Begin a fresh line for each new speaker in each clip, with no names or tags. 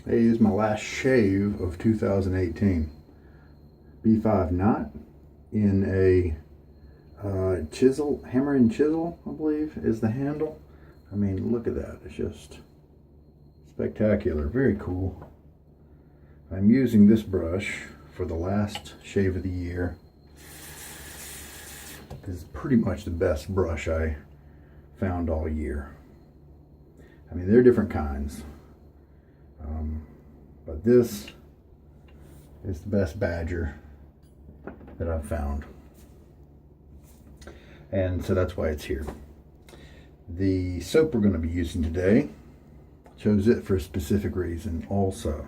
Hey, this is my last shave of 2018. B5 knot in a chisel, hammer and chisel, I believe, is the handle. I mean, look at that. It's just spectacular. Very cool. I'm using this brush for the last shave of the year. This is pretty much the best brush I found all year. I mean, there are different kinds. But this is the best Badger that I've found. And so that's why it's here. The soap we're going to be using today, chose it for a specific reason also.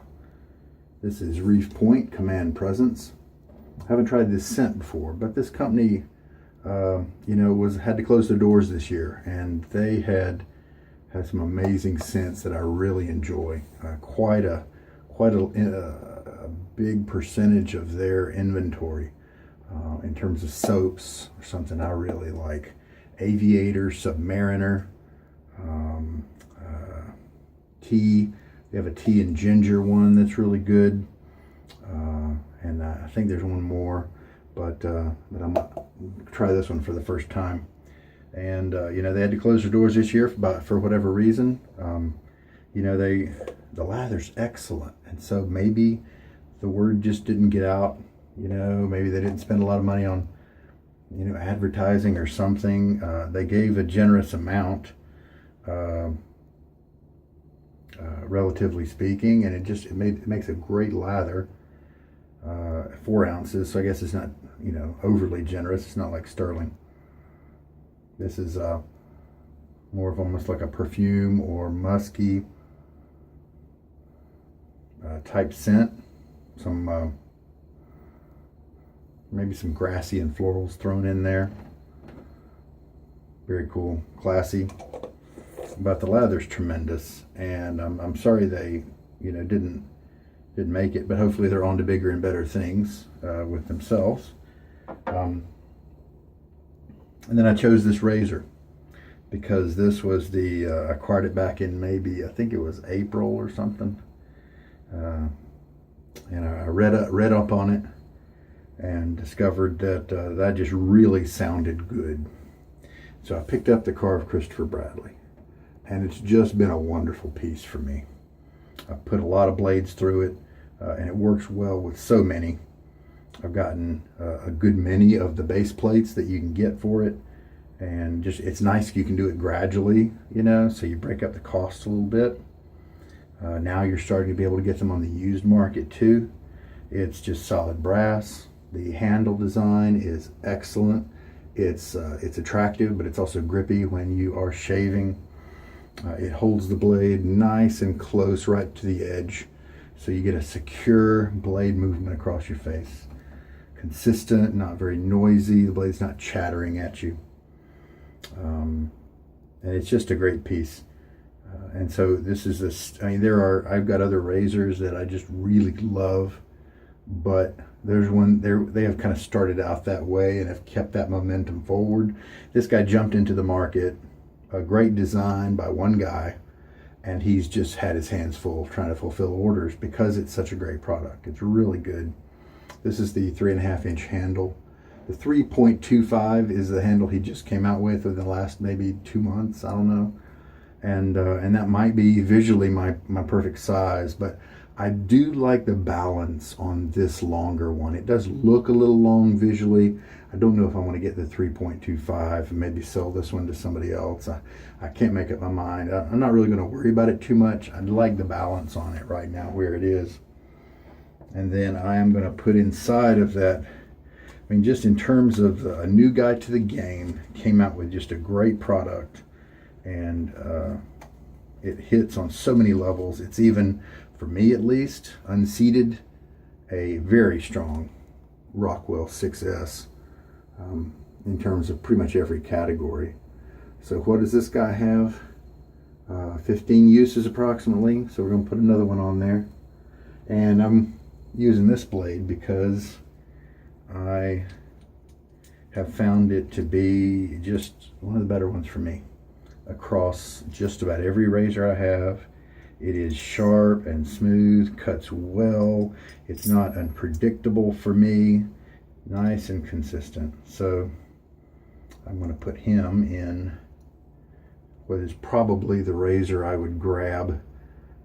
This is Reef Point Command Presence. I haven't tried this scent before, but this company, had to close their doors this year, and they had some amazing scents that I really enjoy. Quite a big percentage of their inventory in terms of soaps or something I really like. Aviator, Submariner, tea. They have a tea and ginger one that's really good, and I think there's one more, but I'm gonna try this one for the first time. And they had to close their doors this year for whatever reason. The lather's excellent, and so maybe the word just didn't get out. Maybe they didn't spend a lot of money on advertising or something. They gave a generous amount, relatively speaking, and it makes a great lather. 4 ounces, so I guess it's not overly generous. It's not like Stirling. This is more of almost like a perfume or musky type scent. Some maybe some grassy and florals thrown in there. Very cool, classy. But the lather's tremendous, and I'm sorry they didn't make it, but hopefully they're on to bigger and better things with themselves. And then I chose this razor because this was I acquired it back in maybe, I think it was April or something. And I read up on it and discovered that just really sounded good. So I picked up the Karve Christopher Bradley, and it's just been a wonderful piece for me. I put a lot of blades through it, and it works well with so many. I've gotten a good many of the base plates that you can get for it, and it's nice if you can do it gradually, so you break up the cost a little bit. Now you're starting to be able to get them on the used market too. It's just solid brass. The handle design is excellent. It's attractive, but it's also grippy when you are shaving. It holds the blade nice and close right to the edge, so you get a secure blade movement across your face. Consistent, not very noisy. The blade's not chattering at you. And it's just a great piece. And so this is I've got other razors that I just really love, but there's one they have kind of started out that way and have kept that momentum forward. This guy jumped into the market, a great design by one guy, and he's just had his hands full trying to fulfill orders because it's such a great product. It's really good. This is the 3.5-inch handle. The 3.25 is the handle he just came out with within the last maybe 2 months. I don't know. And that might be visually my perfect size, but I do like the balance on this longer one. It does look a little long visually. I don't know if I want to get the 3.25 and maybe sell this one to somebody else. I can't make up my mind. I'm not really going to worry about it too much. I like the balance on it right now where it is. And then I am going to put inside of that, just in terms of a new guy to the game, came out with just a great product. And it hits on so many levels. It's even, for me at least, unseated a very strong Rockwell 6S in terms of pretty much every category. So what does this guy have? 15 uses approximately. So we're going to put another one on there. And I'm using this blade because I have found it to be just one of the better ones for me. Across just about every razor I have, It is sharp and smooth, cuts well. It's not unpredictable for me. Nice and consistent. So I'm going to put him in what is probably the razor I would grab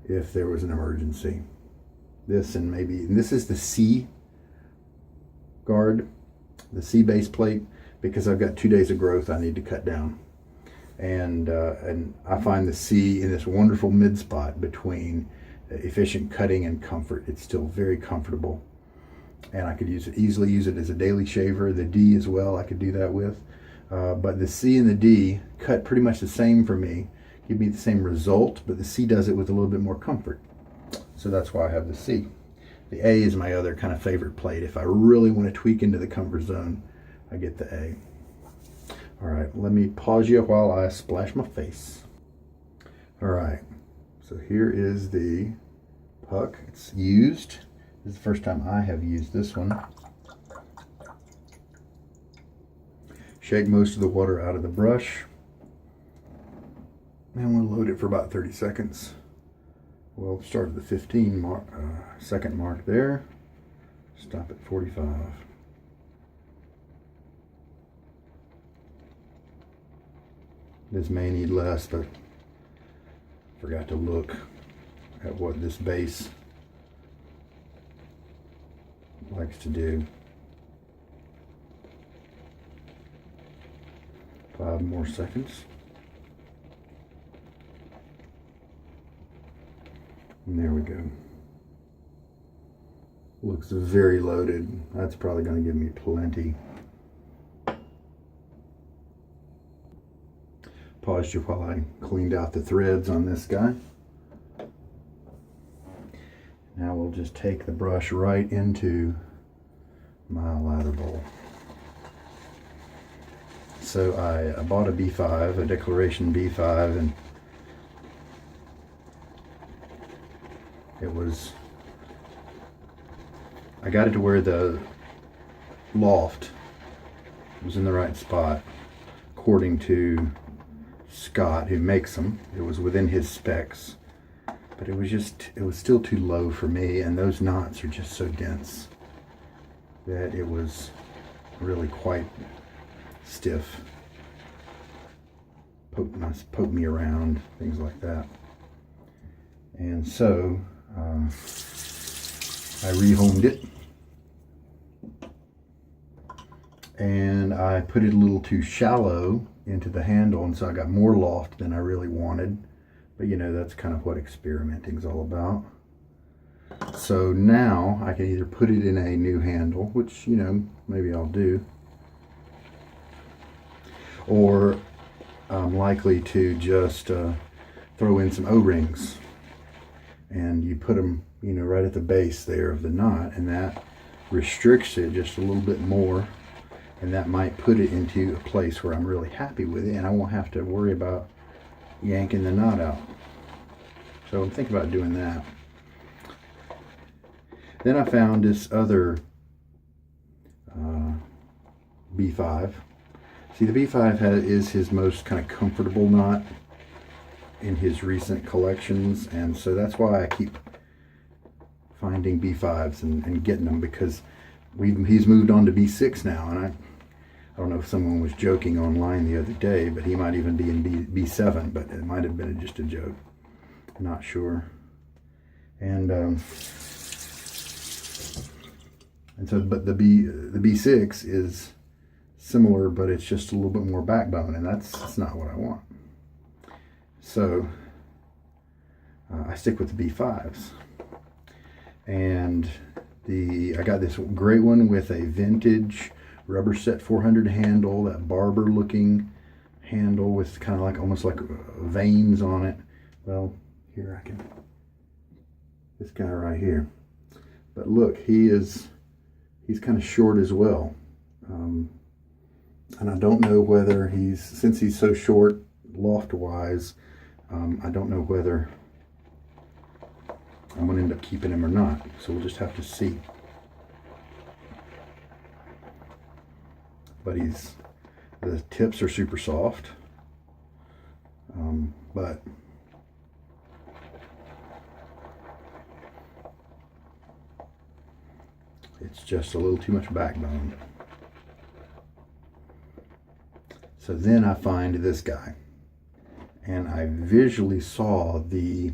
if there was an emergency. This and this is the C guard, the C base plate, because I've got 2 days of growth I need to cut down. And I find the C in this wonderful mid spot between efficient cutting and comfort. It's still very comfortable, and I could easily use it as a daily shaver. The D as well, I could do that with. But the C and the D cut pretty much the same for me, give me the same result, but the C does it with a little bit more comfort. So that's why I have the C. The A is my other kind of favorite plate. If I really want to tweak into the comfort zone, I get the A. All right, let me pause you while I splash my face. All right, so here is the puck. It's used. This is the first time I have used this one. Shake most of the water out of the brush. And we'll load it for about 30 seconds. We'll start at the 15 second mark there. Stop at 45. This may need less, but I forgot to look at what this base likes to do. 5 more seconds. And there we go. Looks very loaded. That's probably going to give me plenty. Paused you while I cleaned out the threads on this guy. Now we'll just take the brush right into my lather bowl. So I bought a B5, a Declaration B5, and I got it to where the loft was in the right spot, according to Scott, who makes them. It was within his specs, but it was still too low for me, and those knots are just so dense that it was really quite stiff. Poke me around, things like that. And so I rehomed it, and I put it a little too shallow into the handle, and so I got more loft than I really wanted. But you know, that's kind of what experimenting is all about. So now I can either put it in a new handle, which, you know, maybe I'll do, or I'm likely to just throw in some O-rings, and you put them, you know, right at the base there of the knot, and that restricts it just a little bit more. And that might put it into a place where I'm really happy with it, and I won't have to worry about yanking the knot out. So I'm thinking about doing that. Then I found this other B5. See, the B5 is his most kind of comfortable knot in his recent collections, and so that's why I keep finding B5s and getting them, because he's moved on to B6 now, and I don't know if someone was joking online the other day, but he might even be in B7, but it might have been just a joke. I'm not sure. And so, but the B6 is similar, but it's just a little bit more backbone, and that's not what I want. So I stick with the B5s. And I got this great one with a vintage rubber set 400 handle, that barber looking handle with kind of like almost like veins on it. Well, here this guy right here. But look, he's kind of short as well. And I don't know whether since he's so short loft wise, I don't know whether I'm going to end up keeping him or not. So we'll just have to see. But the tips are super soft. But It's just a little too much backbone. So then I find this guy, and I visually saw the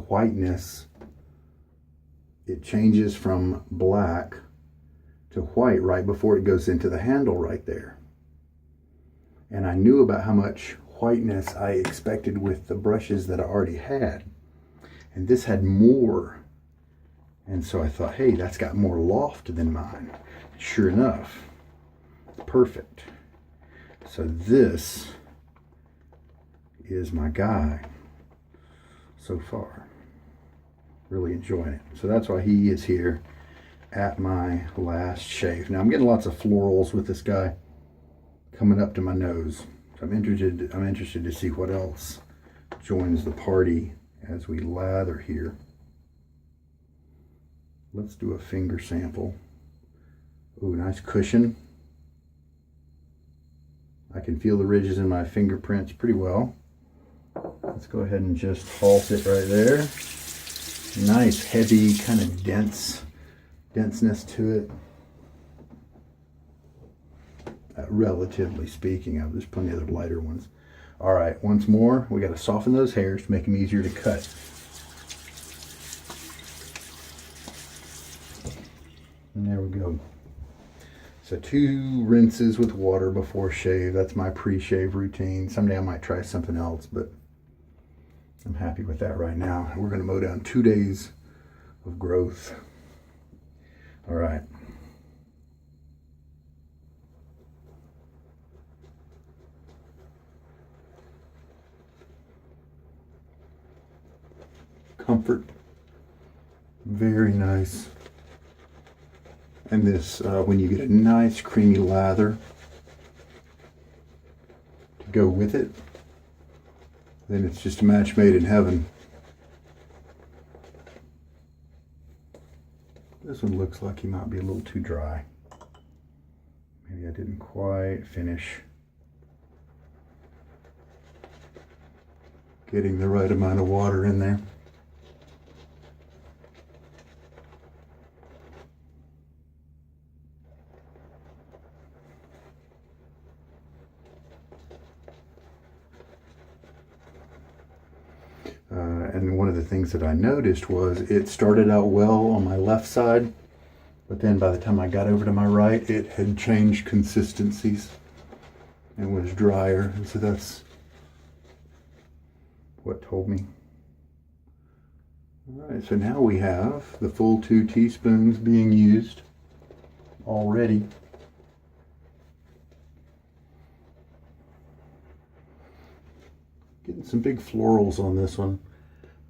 whiteness. It changes from black to white right before it goes into the handle right there. And I knew about how much whiteness I expected with the brushes that I already had. And this had more. And so I thought, hey, that's got more loft than mine. Sure enough, perfect. So this is my guy so far. Really enjoying it. So that's why he is here at my last shave. Now I'm getting lots of florals with this guy coming up to my nose. So I'm interested to see what else joins the party as we lather here. Let's do a finger sample. Ooh, nice cushion. I can feel the ridges in my fingerprints pretty well. Let's go ahead and just halt it right there. Nice, heavy, kind of denseness to it. Relatively speaking, there's plenty of other lighter ones. All right, once more, we got to soften those hairs to make them easier to cut. And there we go. So 2 rinses with water before shave. That's my pre-shave routine. Someday I might try something else, but I'm happy with that right now. We're going to mow down 2 days of growth. All right. Comfort. Very nice. And this, when you get a nice creamy lather to go with it, then it's just a match made in heaven. This one looks like he might be a little too dry. Maybe I didn't quite finish getting the right amount of water in there. And one of the things that I noticed was it started out well on my left side, but then by the time I got over to my right, it had changed consistencies and was drier. And so that's what told me. All right, so now we have the full 2 teaspoons being used already. Getting some big florals on this one.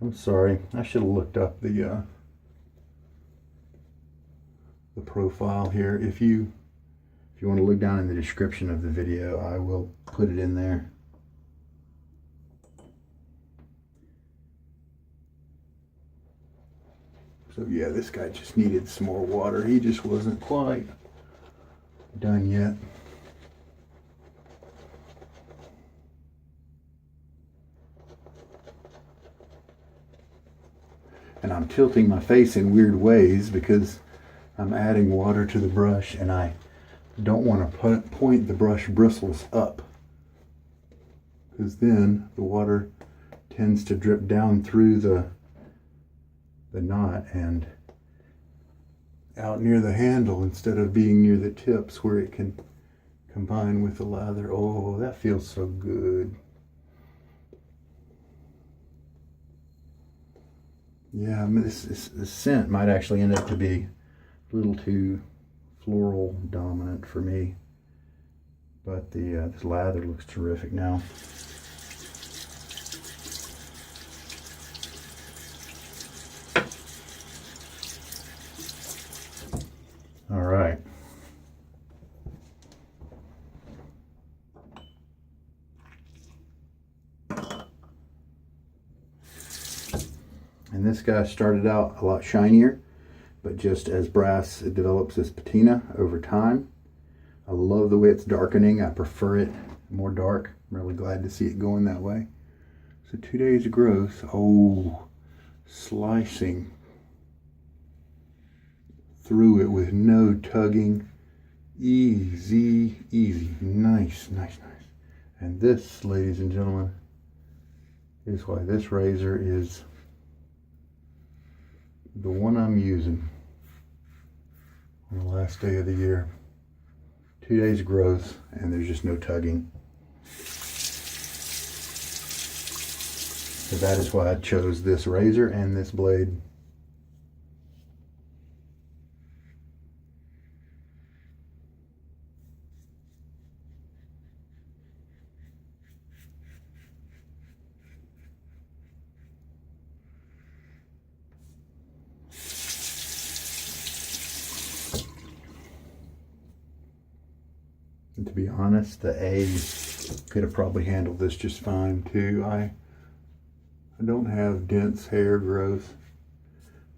I'm sorry, I should have looked up the profile here. If you want to look down in the description of the video, I will put it in there. So yeah, this guy just needed some more water. He just wasn't quite done yet. And I'm tilting my face in weird ways because I'm adding water to the brush, and I don't want to point the brush bristles up, because then the water tends to drip down through the knot and out near the handle instead of being near the tips where it can combine with the lather. Oh, that feels so good. Yeah, this scent might actually end up to be a little too floral dominant for me, but this lather looks terrific now. All right. And this guy started out a lot shinier, but just as brass, it develops this patina over time. I love the way it's darkening. I prefer it more dark. I'm really glad to see it going that way. So 2 days of growth. Oh, slicing through it with no tugging. Easy, easy. Nice, nice, nice. And this, ladies and gentlemen, is why this razor is the one I'm using on the last day of the year. 2 days growth, and there's just no tugging. So that is why I chose this razor and this blade. And to be honest, the A could have probably handled this just fine too. I don't have dense hair growth,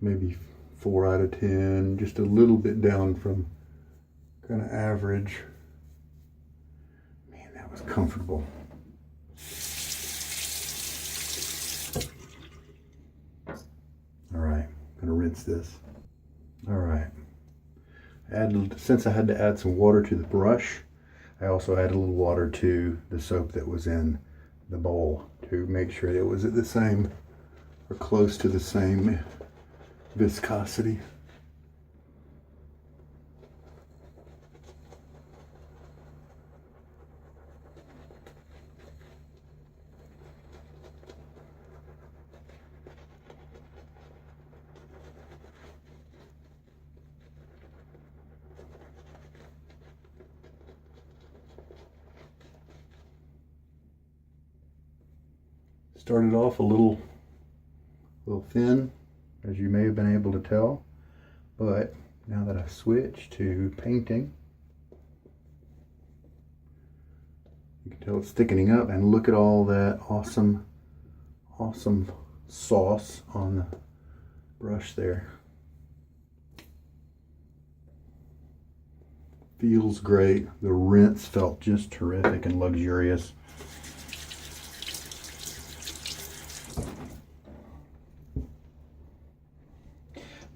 maybe 4 out of 10, just a little bit down from kind of average. Man, that was comfortable. All right, I'm gonna rinse this. All right, since I had to add some water to the brush, I also added a little water to the soap that was in the bowl to make sure it was at the same or close to the same viscosity. Started off a little thin, as you may have been able to tell, but now that I switch to painting, you can tell it's thickening up, and look at all that awesome sauce on the brush there. Feels great. The rinse felt just terrific and luxurious.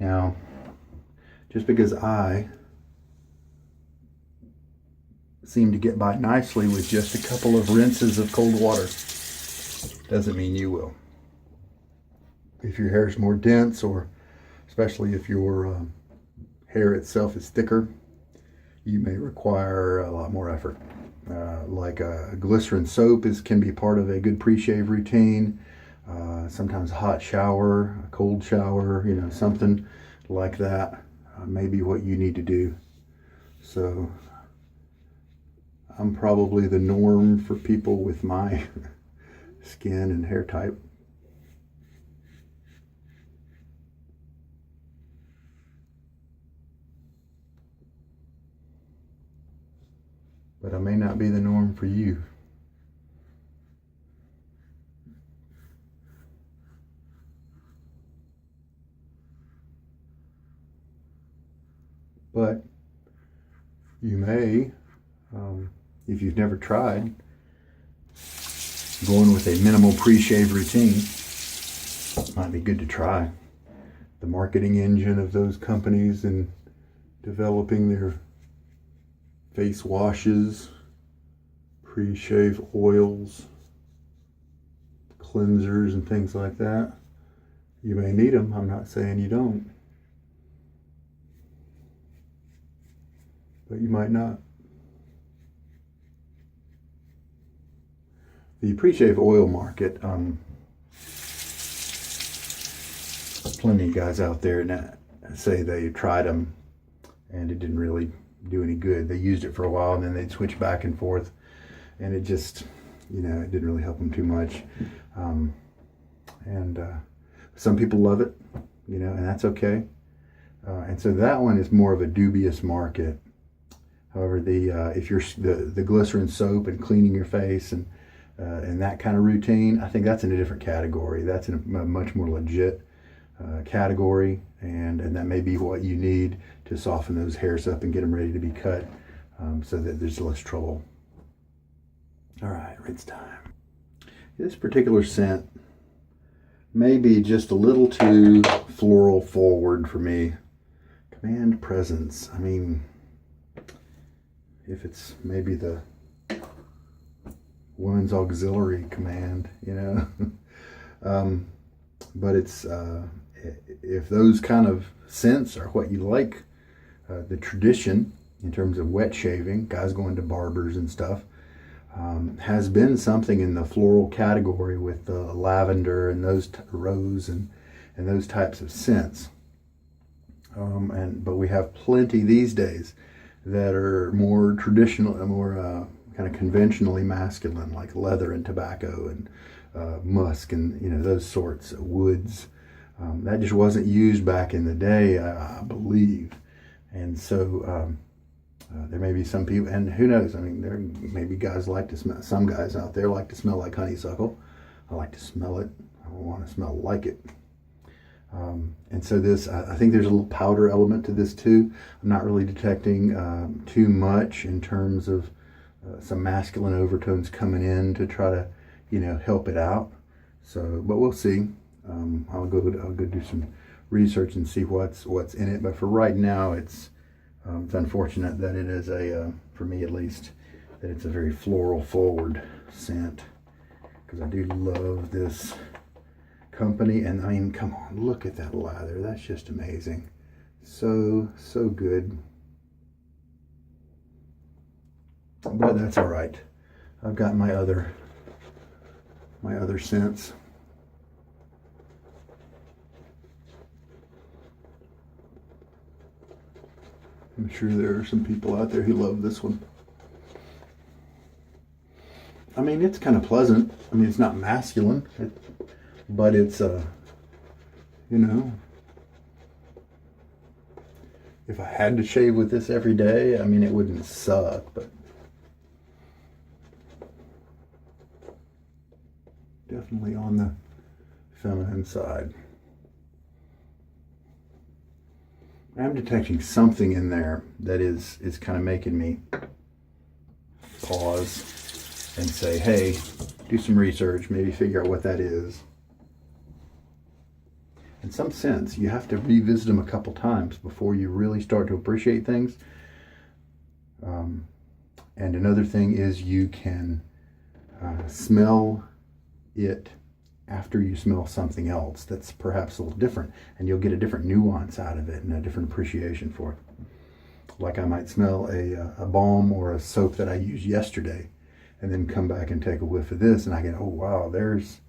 Now, just because I seem to get by nicely with just a couple of rinses of cold water doesn't mean you will. If your hair is more dense, or especially if your hair itself is thicker, you may require a lot more effort. Like a glycerin soap can be part of a good pre-shave routine. Sometimes a hot shower, a cold shower, something like that may be what you need to do. So I'm probably the norm for people with my skin and hair type. But I may not be the norm for you. But you may, if you've never tried, going with a minimal pre-shave routine might be good to try. The marketing engine of those companies and developing their face washes, pre-shave oils, cleansers, and things like that. You may need them. I'm not saying you don't. But you might not. The pre-shave oil market, plenty of guys out there that say they tried them and it didn't really do any good. They used it for a while and then they'd switch back and forth, and it just, it didn't really help them too much. Some people love it, and that's okay. And so that one is more of a dubious market. However, if you're the glycerin soap and cleaning your face and that kind of routine, I think that's in a different category. That's in a much more legit category, and that may be what you need to soften those hairs up and get them ready to be cut, so that there's less trouble. All right, rinse time. This particular scent may be just a little too floral forward for me. Command presence. I mean, if it's maybe the women's auxiliary command, you know. But it's if those kind of scents are what you like, the tradition in terms of wet shaving, guys going to barbers and stuff, has been something in the floral category with the lavender and those rose and those types of scents. But we have plenty these days that are more traditional, more kind of conventionally masculine, like leather and tobacco and musk and, you know, those sorts of woods. That just wasn't used back in the day, I believe. And so there may be some people, and who knows, I mean, there may be guys like to smell, some guys out there like to smell like honeysuckle. I like to smell it. I want to smell like it. And so this, I think there's a little powder element to this too. I'm not really detecting too much in terms of some masculine overtones coming in to try to, you know, help it out. So, but we'll see. I'll go do some research and see what's in it. But for right now, it's unfortunate that it is for me at least, that it's a very floral forward scent, because I do love this company. And I mean, come on, look at that lather. That's just amazing. So good. But that's all right. I've got my other scents. I'm sure there are some people out there who love this one. I mean, it's kind of pleasant. I mean, it's not masculine, but it's, you know, if I had to shave with this every day, I mean, it wouldn't suck, but definitely on the feminine side. I'm detecting something in there that is kind of making me pause and say, hey, do some research, maybe figure out what that is. In some sense, you have to revisit them a couple times before you really start to appreciate things. And another thing is you can smell it after you smell something else that's perhaps a little different, and you'll get a different nuance out of it and a different appreciation for it. Like I might smell a balm or a soap that I used yesterday, and then come back and take a whiff of this, and I get, oh wow, there's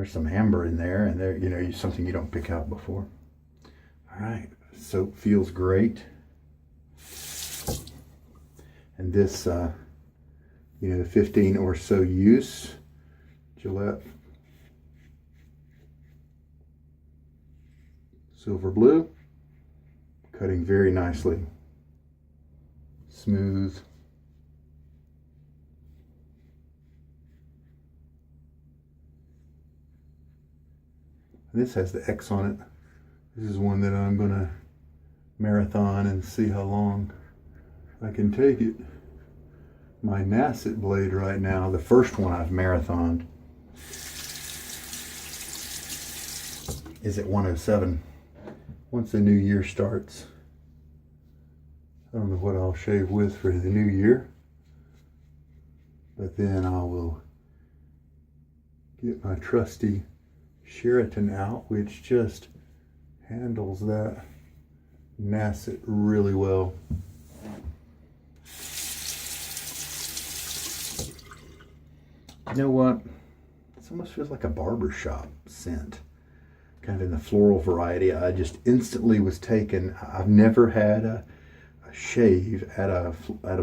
some amber in there, and there, you know, something you don't pick out before. All right, soap feels great, and this, you know, 15 or so use Gillette Silver Blue, cutting very nicely, smooth. This has the X on it. This is one that I'm gonna marathon and see how long I can take it. My Nasset blade right now, the first one I've marathoned, is at 107. Once the new year starts, I don't know what I'll shave with for the new year, but then I will get my trusty Sheraton out, which just handles that Nasset really well. You know what? It almost feels like a barbershop scent. Kind of in the floral variety. I just instantly was taken. I've never had a shave at a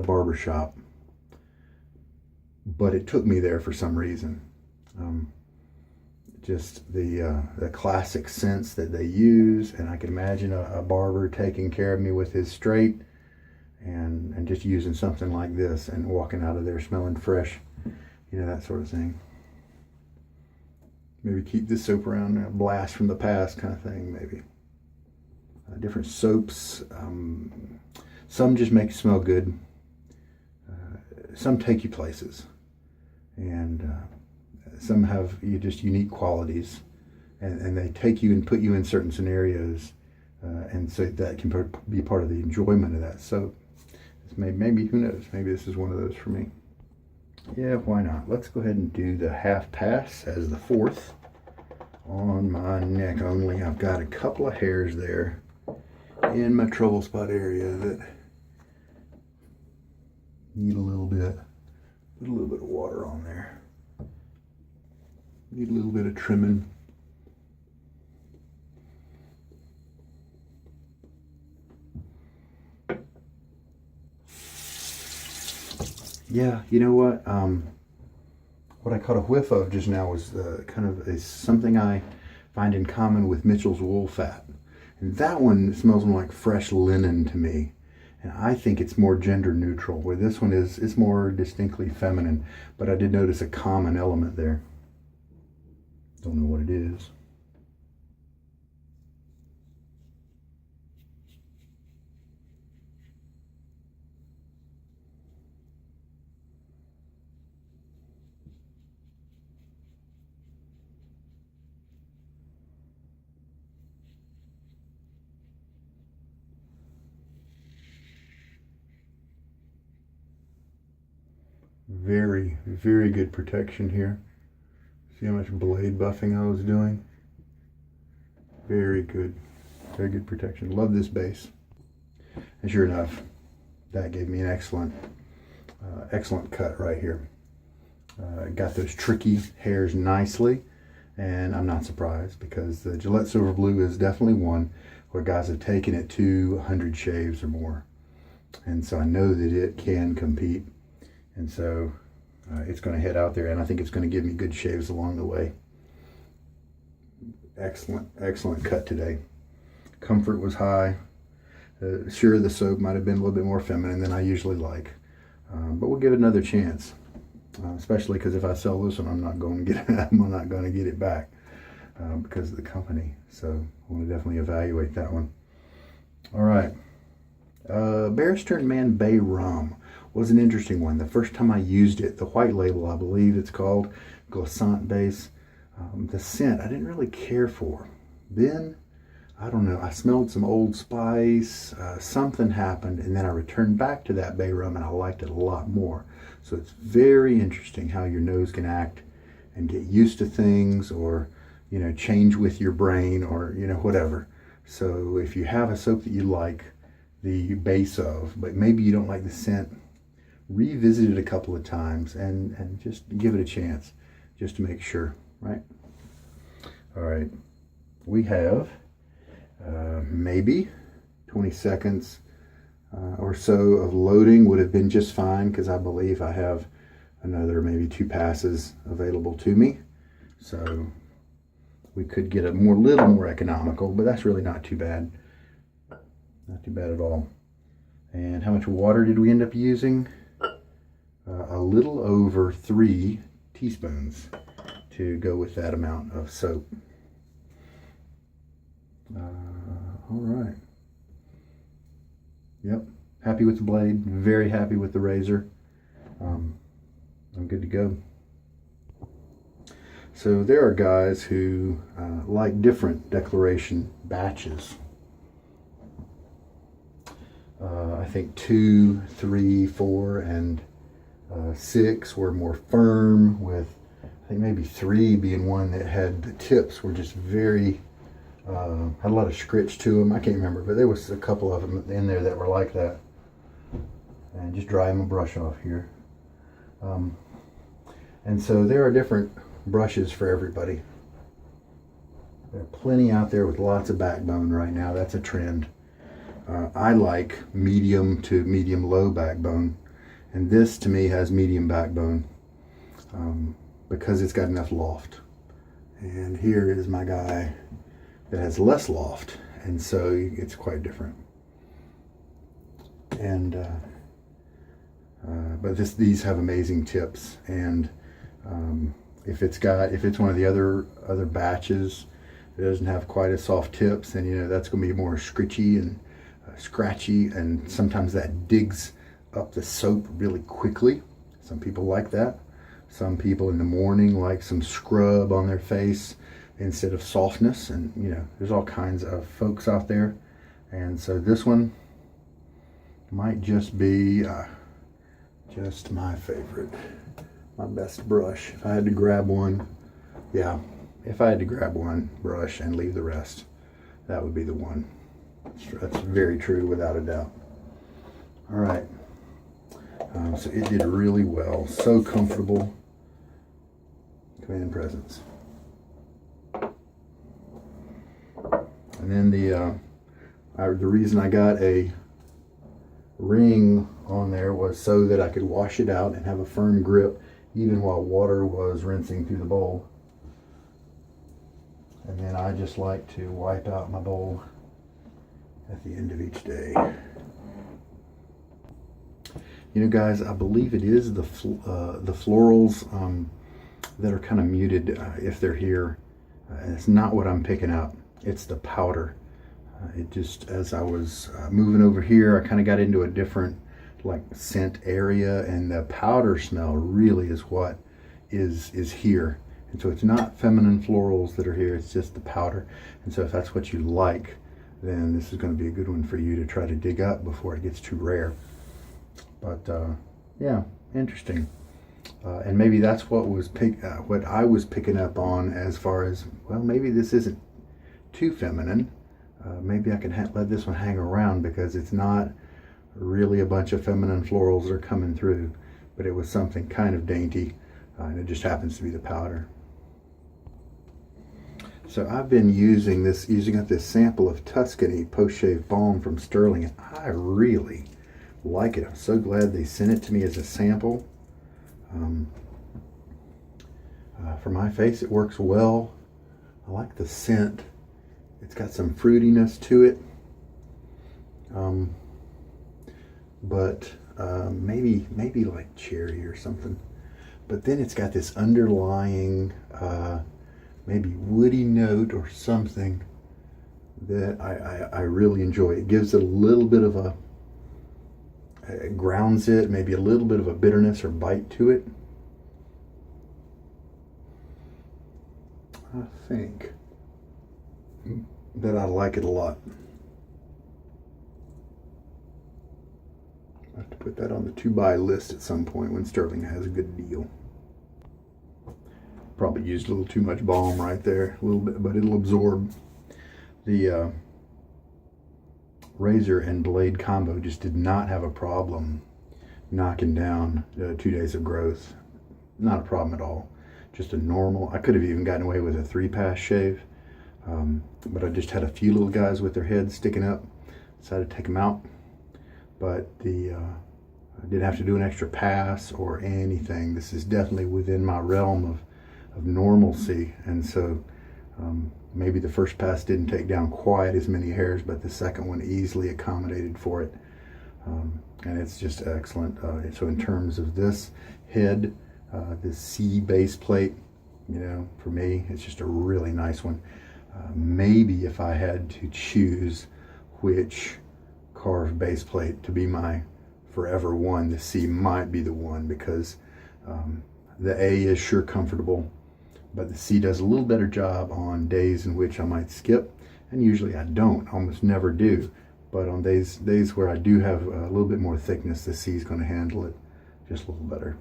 barbershop, but it took me there for some reason. Just the classic scents that they use, and I can imagine a barber taking care of me with his straight, and just using something like this and walking out of there smelling fresh, you know, that sort of thing. Maybe keep this soap around, a blast from the past kind of thing, maybe. Different soaps. Some just make you smell good. Some take you places. And some have just unique qualities. And they take you and put you in certain scenarios and so that can be part of the enjoyment of that soap. Maybe, who knows, maybe this is one of those for me. Yeah, why not? Let's go ahead and do the half pass as the fourth on my neck only. I've got a couple of hairs there in my trouble spot area that need a little bit, put a little bit of water on there. Need a little bit of trimming. Yeah, you know what I caught a whiff of just now was something I find in common with Mitchell's wool fat. And that one smells more like fresh linen to me. And I think it's more gender neutral, where this one is more distinctly feminine. But I did notice a common element there. Don't know what it is. Very, very good protection here. See how much blade buffing I was doing? Very good protection. Love this base. And sure enough, that gave me an excellent cut right here. Got those tricky hairs nicely, and I'm not surprised because the Gillette Silver Blue is definitely one where guys have taken it to 100 shaves or more. And so I know that it can compete. And so it's going to head out there, and I think it's going to give me good shaves along the way. Excellent cut today. Comfort was high. Sure, the soap might have been a little bit more feminine than I usually like, but we'll give it another chance. Especially because if I sell this one, I'm not going to get it back because of the company. So I want to definitely evaluate that one. All right, Bear Stearns Man Bay Rum was an interesting one. The first time I used it, the white label, I believe it's called, glissant base. The scent I didn't really care for. Then, I don't know, I smelled some Old Spice, something happened, and then I returned back to that bay rum and I liked it a lot more. So it's very interesting how your nose can act and get used to things, or, you know, change with your brain, or, you know, whatever. So if you have a soap that you like the base of, but maybe you don't like the scent, revisit it a couple of times and just give it a chance just to make sure, right? All right, we have maybe 20 seconds or so of loading would have been just fine, because I believe I have another maybe 2 passes available to me. So we could get a little more economical, but that's really not too bad. Not too bad at all. And how much water did we end up using? A little over 3 teaspoons to go with that amount of soap. All right. Yep. Happy with the blade. Very happy with the razor. I'm good to go. So there are guys who like different declaration batches. I think 2, 3, 4, and 6 were more firm, with I think maybe 3 being one that had the tips were just very, had a lot of scritch to them. I can't remember, but there was a couple of them in there that were like that. And just dry my brush off here. And so there are different brushes for everybody. There are plenty out there with lots of backbone right now. That's a trend. I like medium to medium low backbone, and this to me has medium backbone because it's got enough loft. And here is my guy that has less loft, and so it's quite different. And but these have amazing tips, and if it's one of the other batches that doesn't have quite as soft tips, then you know that's going to be more scritchy and scratchy, and sometimes that digs up the soap really quickly. Some people like that. Some people in the morning like some scrub on their face instead of softness, and you know there's all kinds of folks out there. And so this one might just be just my favorite, my best brush. If I had to grab one, yeah, if I had to grab one brush and leave the rest, that would be the one. That's very true, without a doubt. All right, so it did really well, so comfortable. Command presence. And then the reason I got a ring on there was so that I could wash it out and have a firm grip even while water was rinsing through the bowl. And then I just like to wipe out my bowl at the end of each day. You know, guys, I believe it is the florals that are kind of muted, if they're here. And it's not what I'm picking up. It's the powder. It just, as I was moving over here, I kind of got into a different like scent area, and the powder smell really is what is here. And so it's not feminine florals that are here, it's just the powder. And so if that's what you like, then this is going to be a good one for you to try to dig up before it gets too rare. But yeah, interesting. And maybe that's what I was picking up on, as far as, well, maybe this isn't too feminine. Maybe I can let this one hang around, because it's not really a bunch of feminine florals that are coming through, but it was something kind of dainty, and it just happens to be the powder. So I've been using up this sample of Tuscany post-shave balm from Stirling, and I really like it. I'm so glad they sent it to me as a sample. For my face, it works well. I like the scent. It's got some fruitiness to it, but maybe like cherry or something. But then it's got this underlying maybe woody note or something that I really enjoy. It gives it a little bit of it grounds it, maybe a little bit of a bitterness or bite to it. I think that I like it a lot. I have to put that on the to-buy list at some point when Stirling has a good deal. Probably used a little too much balm right there, a little bit, but it'll absorb. The razor and blade combo just did not have a problem knocking down 2 days of growth. Not a problem at all. Just a normal, I could have even gotten away with a 3-pass shave. But I just had a few little guys with their heads sticking up. Decided to take them out. But I didn't have to do an extra pass or anything. This is definitely within my realm of normalcy. And so maybe the first pass didn't take down quite as many hairs, but the second one easily accommodated for it. And it's just excellent. So in terms of this head, this C base plate, you know, for me, it's just a really nice one. Maybe if I had to choose which Karve base plate to be my forever one, the C might be the one, because the A is sure comfortable, but the C does a little better job on days in which I might skip, and usually I don't, almost never do. But on days where I do have a little bit more thickness, the C is going to handle it just a little better.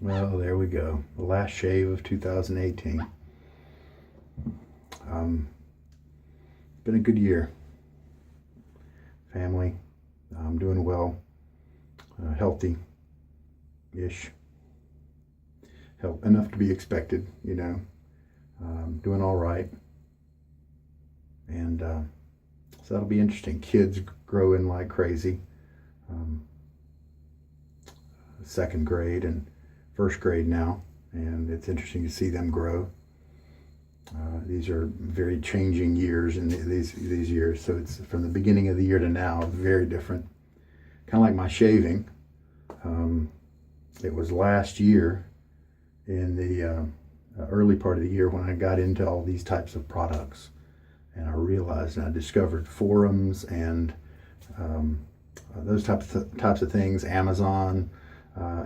Well, there we go. The last shave of 2018. Been a good year. Family, I'm doing well. Healthy-ish. Enough to be expected, you know. Doing all right. And so that'll be interesting. Kids growing like crazy. Second grade and first grade now, and it's interesting to see them grow. These are very changing years in these years, so it's from the beginning of the year to now, very different. Kind of like my shaving. It was last year in the early part of the year when I got into all these types of products, and I realized and I discovered forums and those types of things. Amazon,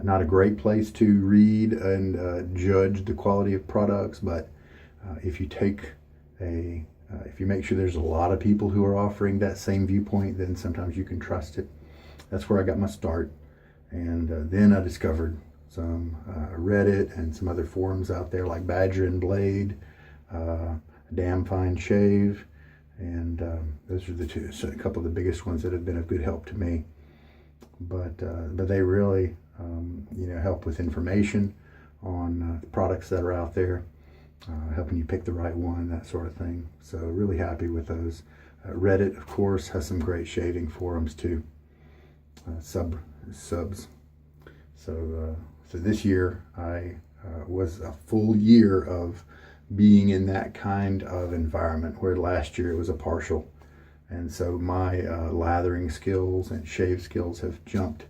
not a great place to read and judge the quality of products, but if you take a If you make sure there's a lot of people who are offering that same viewpoint, then sometimes you can trust it. That's where I got my start. And then I discovered some Reddit and some other forums out there like Badger and Blade, Damn Fine Shave, and those are the two, so a couple of the biggest ones that have been of good help to me. But they really, help with information on the products that are out there, helping you pick the right one, that sort of thing. So really happy with those. Reddit, of course, has some great shaving forums too. Subs. So this year I was a full year of being in that kind of environment, where last year it was a partial. And so my lathering skills and shave skills have jumped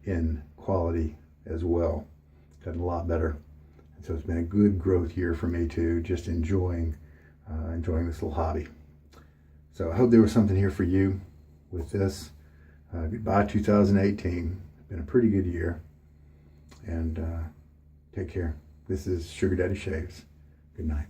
in quality as well. Gotten a lot better. And so it's been a good growth year for me too, just enjoying this little hobby. So I hope there was something here for you with this. Goodbye 2018. It's been a pretty good year. And take care. This is Sugar Daddy Shaves. Good night.